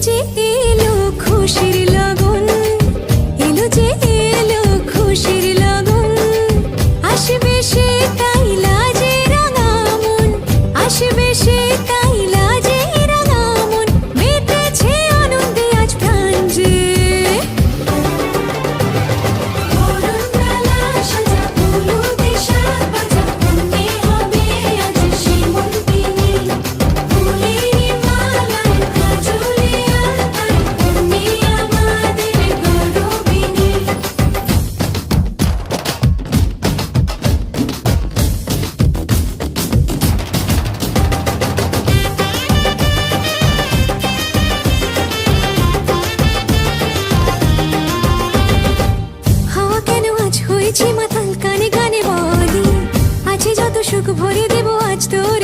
যে এলো খুশির লগন, এলো যে এলো খুশির লগন, আসবে সে তাই লাজে রাঙা মন, আসবে সে তাই লাজে রাঙা মন, মেতেছে আনন্দে আজ প্রাণ যে। বরণডালা সাজা হলুদে শাক ভাজা, মনে হবে আজ সীমন্তিনী, ফুলের মালায় কাজলে আলতায়, তুমি আমাদের গৌরবিনী। হাওয়া কেন আজ হয়েছে মাতাল, কানে কানে বলি আছে যত সুখ ভরে দেব আজ তোর